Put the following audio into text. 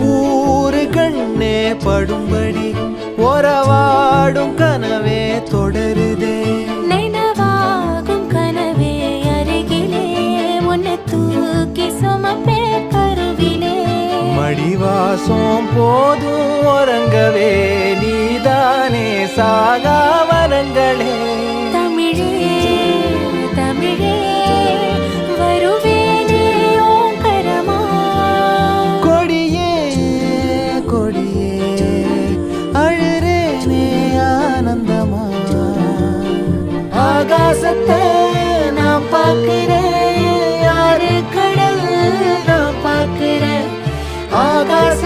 ஊரு கண்ணே படும்படி ஒரவாடும் கனவே தொடருதே நினைவாகும் கனவே அருகிலே உன்னை தூக்கி சுமப்பே கருவிலே மடிவாசம் போதும் உறங்கவே நீதானே சாகா வரங்களே தமிழே தமிழே வருவேனே ஓங்கரமா கொடியே கொடியே அழுறேனே ஆனந்தமா ஆகாசத்தை நான் பார்க்கிறேன் யாரு கடல் நான் பார்க்கிறேன் ஆகாச